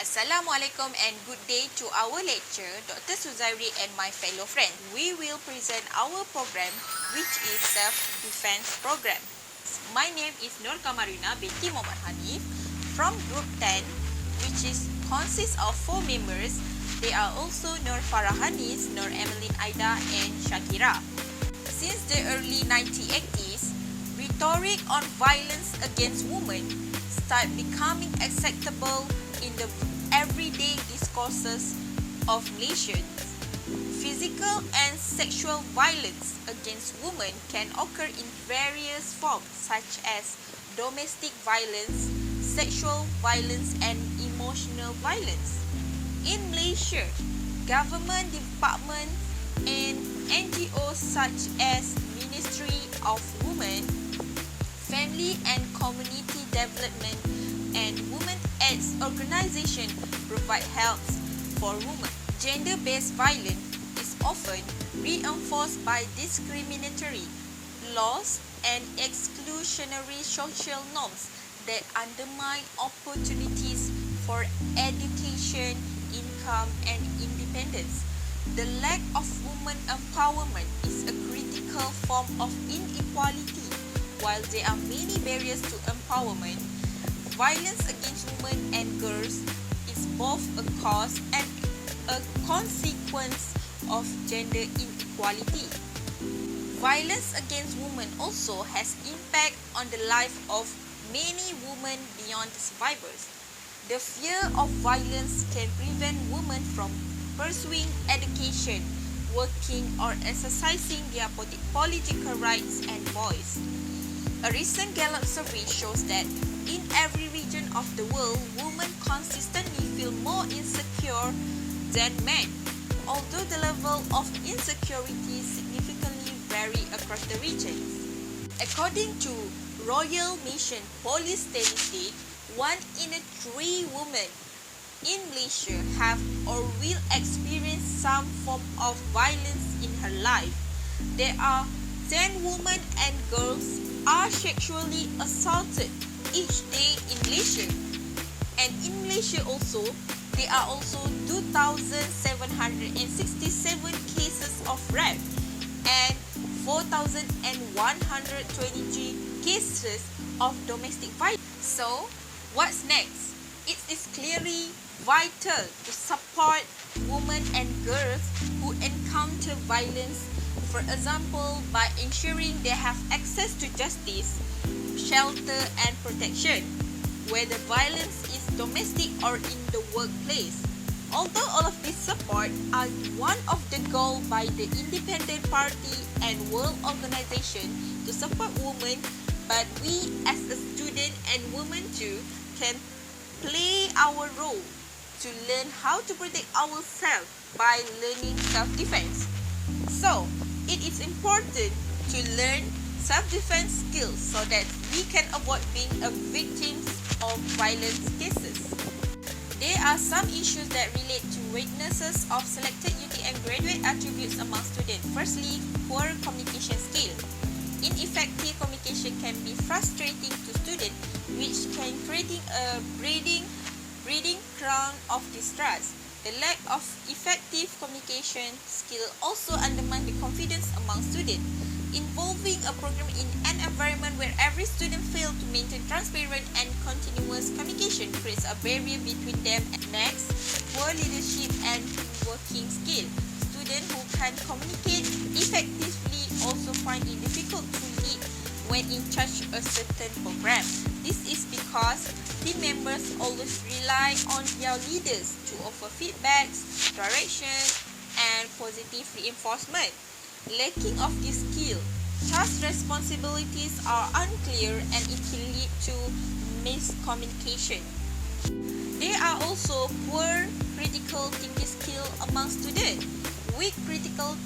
Assalamualaikum and good day to our lecturer, Dr. Suzairi and my fellow friends. We will present our program, which is Self-Defense Program. My name is Nur Kamarina binti Muhammad Hanif from Group 10, which consists of 4 members. They are also Nur Farahanis, Nur Emeline Aida and Shakira. Since the early 1980s, rhetoric on violence against women start becoming acceptable in the everyday discourses of Malaysians. Physical and sexual violence against women can occur in various forms such as domestic violence, sexual violence and emotional violence. In Malaysia, government departments and NGOs such as Ministry of Women, Family and Community Development and Women Aids Organisation provide help for women. Gender-based violence is often reinforced by discriminatory laws and exclusionary social norms that undermine opportunities for education, income and independence. The lack of women empowerment is a critical form of inequality. While there are many barriers to empowerment, violence against women and girls is both a cause and a consequence of gender inequality. Violence against women also has impact on the life of many women beyond the survivors. The fear of violence can prevent women from pursuing education, working or exercising their political rights and voice. A recent Gallup survey shows that in every region of the world, women consistently feel more insecure than men, although the level of insecurity significantly vary across the regions. According to Royal Mission Police Statistic, 1 in 3 women in Malaysia have or will experience some form of violence in her life. There are 10 women and girls are sexually assaulted each day in Malaysia. And in Malaysia also, there are also 2,767 cases of rape and 4,123 cases of domestic violence. So, what's next? It is clearly vital to support women and girls who encounter violence, for example, by ensuring they have access to justice, shelter and protection, whether violence is domestic or in the workplace. Although all of this support are one of the goals by the Independent Party and World Organization to support women, but we as a student and women too can play our role to learn how to protect ourselves by learning self-defense. So, it is important to learn self-defense skills so that we can avoid being a victim of violence cases. There are some issues that relate to weaknesses of selected UT and graduate attributes among students. Firstly, poor communication skill. Ineffective communication can be frustrating to students, which can create a breeding ground of distrust. The lack of effective communication skill also undermines the confidence among students. Involving a program in an environment where every student fails to maintain transparent and continuous communication creates a barrier between them. Next, poor leadership and working skill. Students who can communicate effectively also find it difficult to lead when in charge of a certain program. This is because team members always rely on their leaders to offer feedbacks, directions, and positive reinforcement. Lacking of this skill, task responsibilities are unclear and it can lead to miscommunication. There are also poor critical thinking skill among students. Weak critical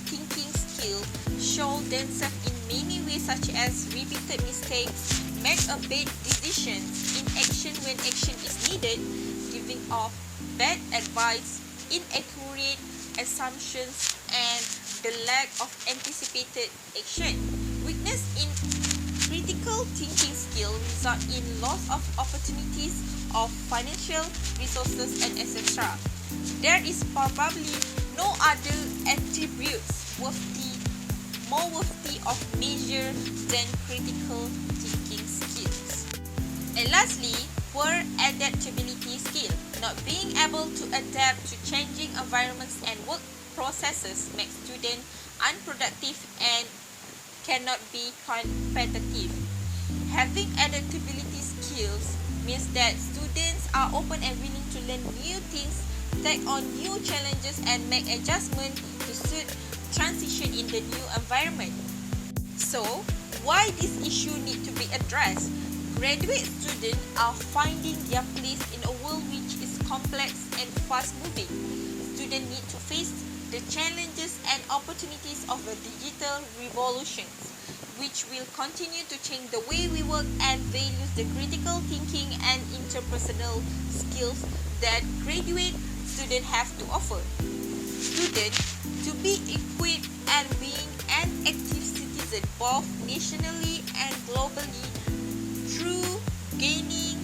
thinking skill show themselves in many ways such as repeated mistakes, make a bad decisions, inaction when action is needed, giving off bad advice, inaccurate assumptions, and the lack of anticipated action. Weakness in critical thinking skill result in loss of opportunities of financial resources and etc. There is probably no other attributes more worthy of measure than critical thinking skills. And lastly, poor adaptability skill. Not being able to adapt to changing environments and work processes makes students unproductive and cannot be competitive. Having adaptability skills means that students are open and willing to learn new things, take on new challenges, and make adjustments to suit transition in the new environment. So, why this issue need to be addressed? Graduate students are finding their place in a world which is complex and fast-moving. Students need to face the challenges and opportunities of a digital revolution, which will continue to change the way we work and values the critical thinking and interpersonal skills that graduate students have to offer. Students to be equipped and being an active citizen both nationally and globally through gaining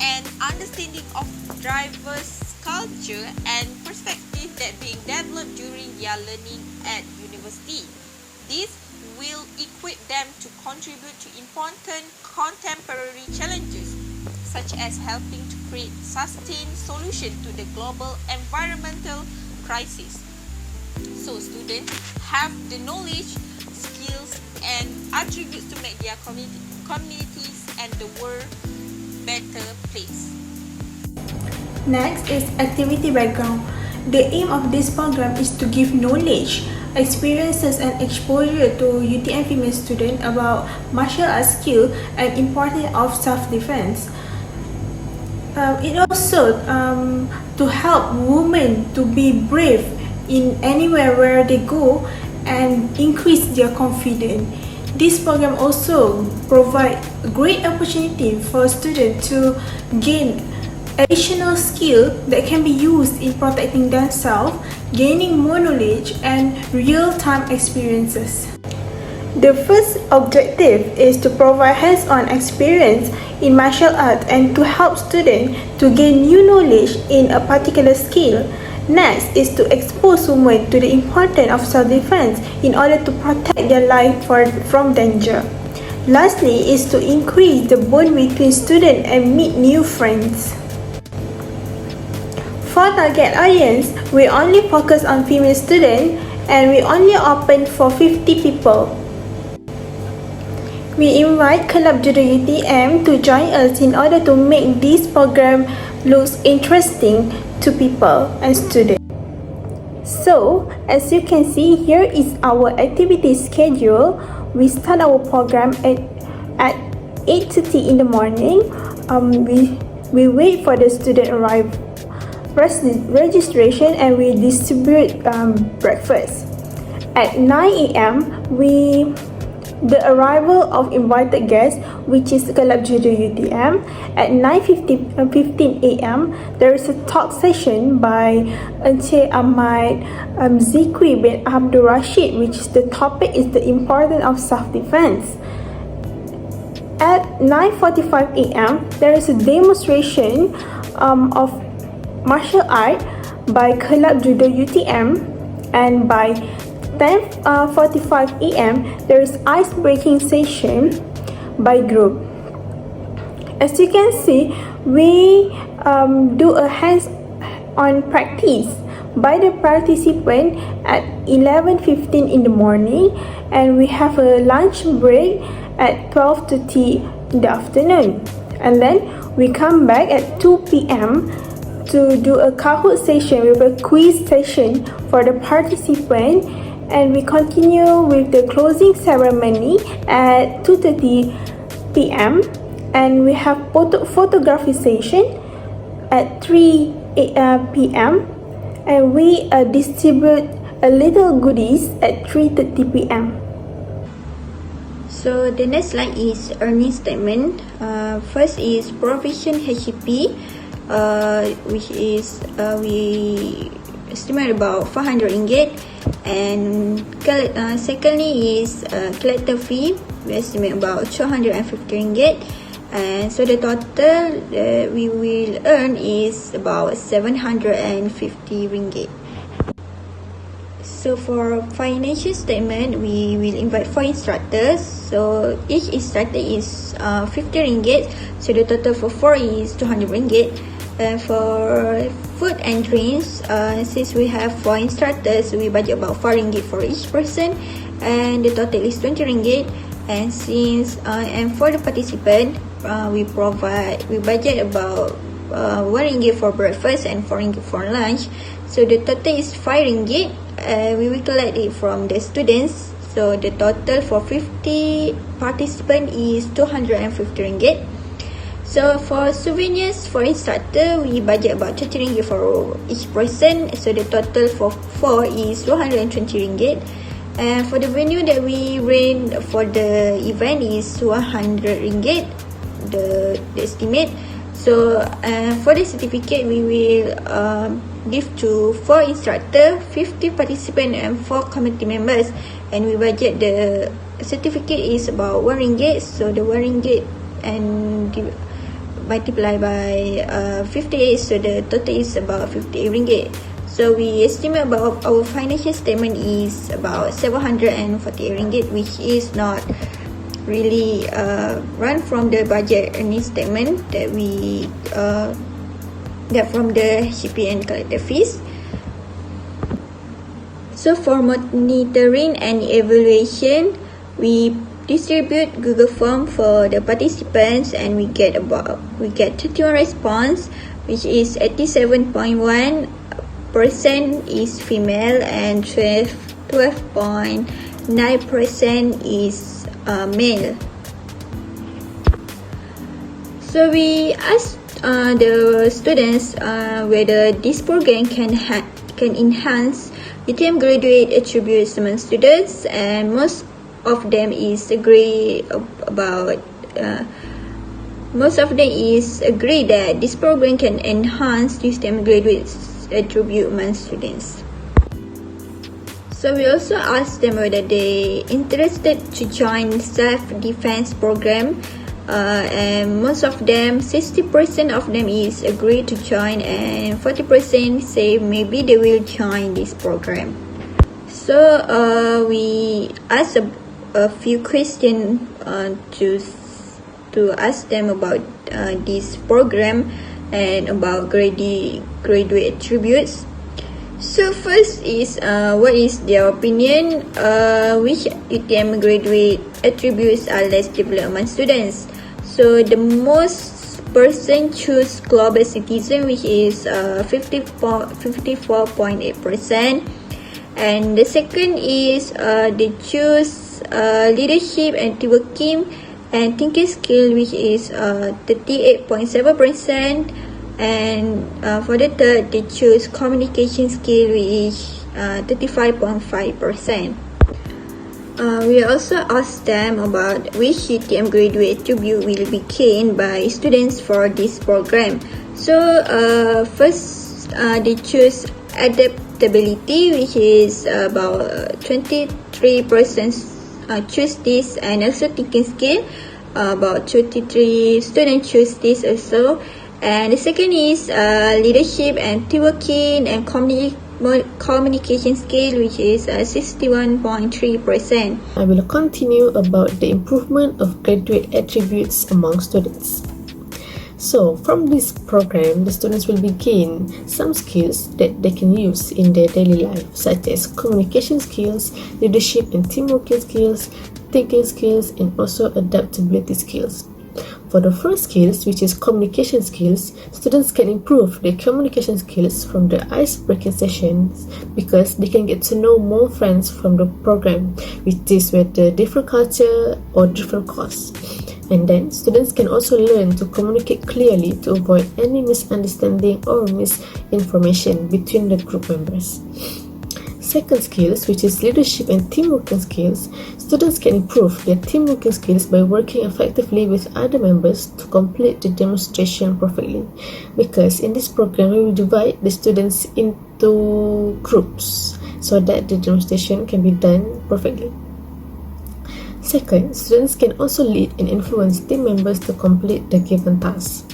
an understanding of diverse culture and perspective that being developed during their learning at university. This will equip them to contribute to important contemporary challenges, such as helping to create sustained solutions to the global environmental crisis. So students have the knowledge, skills, and attributes to make their communities and the world better place. Next is activity background. The aim of this program is to give knowledge, experiences and exposure to UTM female students about martial arts skill and importance of self-defense. It also to help women to be brave in anywhere where they go and increase their confidence. This program also provides a great opportunity for students to gain additional skill that can be used in protecting themselves, gaining more knowledge and real-time experiences. The first objective is to provide hands-on experience in martial arts and to help students to gain new knowledge in a particular skill. Next is to expose women to the importance of self-defense in order to protect their life from danger. Lastly is to increase the bond between students and meet new friends. For target audience, we only focus on female students and we only open for 50 people. We invite Club Judo UTM to join us in order to make this program look interesting to people and students. So, as you can see, here is our activity schedule. We start our program at 8:30 in the morning. We wait for the student arrive registration and we distribute breakfast. At 9 a.m. the arrival of invited guests, which is Club Judo UTM. At 9:15 a.m. there is a talk session by Encik Ahmad Zikri bin Abdul Rashid, which is the topic is the importance of self-defense. At 9:45 a.m. there is a demonstration of martial art by Club Judo UTM, and by 10:45 a.m. there is ice breaking session by group. As you can see, we do a hands-on practice by the participant at 11:15 in the morning, and we have a lunch break at 12:30 in the afternoon, and then we come back at 2 p.m. to do a Kahoot session with a quiz session for the participant, and we continue with the closing ceremony at 2:30 p.m. and we have photography session at 3 p.m. and we distribute a little goodies at 3:30 p.m. So the next slide is earning statement. First is provision HCP, which is we estimate about 400 ringgit, and secondly is collector fee, we estimate about 250 ringgit, And so the total that we will earn is about 750 ringgit. So for financial statement, we will invite 4 instructors. So each instructor is 50 ringgit. So the total for 4 is 200 ringgit. And for food and drinks, since we have 4 instructors, we budget about 4 ringgit for each person, and the total is 20 ringgit. And for the participant, we budget about 1 ringgit for breakfast and 4 ringgit for lunch. So the total is 5 ringgit. We will collect it from the students. So the total for 50 participants is 250 ringgit. So for souvenirs for instructor, we budget about 30 ringgit for each person. So the total for 4 is 220 ringgit. And for the venue that we rent for the event is 100 ringgit, the estimate. So for the certificate, we will give to 4 instructors, 50 participants and 4 committee members. And we budget the certificate is about 1 ringgit. So the 1 ringgit and multiply by 58, so the total is about 58 ringgit. So we estimate about our financial statement is about 748 ringgit, which is not really run from the budget earnings statement that we get from the HCP and collected fees. So for monitoring and evaluation, we distribute Google Form for the participants, and we get 31 response, which is 87.1% is female and 12.9% is male. So we asked the students whether this program can enhance UTM graduate attributes among students, and most of them agree that this program can enhance UTM graduates attribute among students. So we also asked them whether they interested to join self-defense program, and most of them, 60% of them is agree to join, and 40% say maybe they will join this program. So we asked a few questions to ask them about this program and about graduate attributes. So first is what is their opinion, which UTM graduate attributes are less developed among students. So the most person choose global citizen, which is 54.8%, and the second is they choose leadership and teamworking and thinking skill, which is 38.7%, and for the third they choose communication skill, which is 35.5%. We also asked them about which UTM graduate attribute will be gained by students for this program. So first they choose adaptability, which is about 23% choose this, and also thinking skill, about 23 students choose this also. And the second is leadership and teamworking and communication skill, which is 61.3%. I will continue about the improvement of graduate attributes among students. So from this program, the students will gain some skills that they can use in their daily life, such as communication skills, leadership and teamworking skills, thinking skills, and also adaptability skills. For the first skills, which is communication skills, students can improve their communication skills from the ice-breaking sessions because they can get to know more friends from the program, which is with the different culture or different course. And then students can also learn to communicate clearly to avoid any misunderstanding or misinformation between the group members. Second skills, which is leadership and teamworking skills, students can improve their teamworking skills by working effectively with other members to complete the demonstration perfectly. Because in this program, we will divide the students into groups so that the demonstration can be done perfectly. Second, students can also lead and influence team members to complete the given task.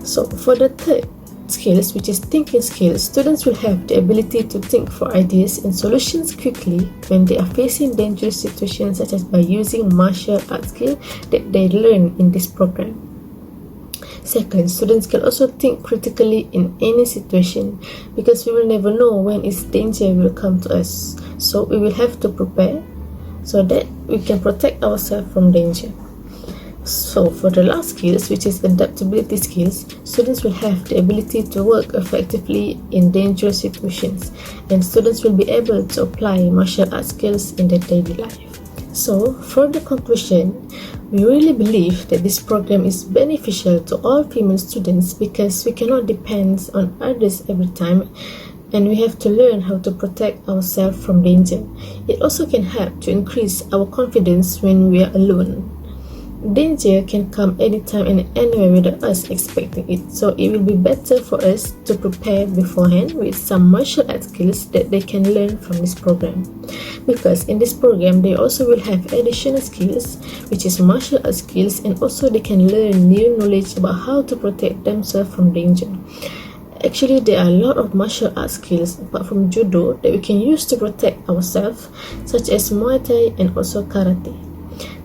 So for the third skills, which is thinking skills, students will have the ability to think for ideas and solutions quickly when they are facing dangerous situations, such as by using martial arts skill that they learn in this program. Second, students can also think critically in any situation, because we will never know when its danger will come to us. So we will have to prepare so that we can protect ourselves from danger. So for the last skills, which is adaptability skills, students will have the ability to work effectively in dangerous situations, and students will be able to apply martial arts skills in their daily life. So for the conclusion, we really believe that this program is beneficial to all female students, because we cannot depend on others every time, and we have to learn how to protect ourselves from danger. It also can help to increase our confidence when we are alone. Danger can come anytime and anywhere without us expecting it, so it will be better for us to prepare beforehand with some martial arts skills that they can learn from this program. Because in this program, they also will have additional skills, which is martial arts skills, and also they can learn new knowledge about how to protect themselves from danger. Actually, there are a lot of martial arts skills apart from judo that we can use to protect ourselves, such as Muay Thai and also karate.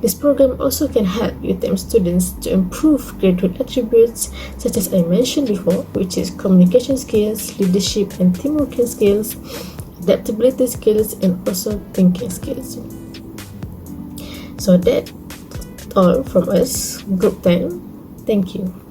This program also can help UTM students to improve graduate attributes, such as I mentioned before, which is communication skills, leadership and teamwork skills, adaptability skills, and also thinking skills. So that's all from us, Group 10. Thank you.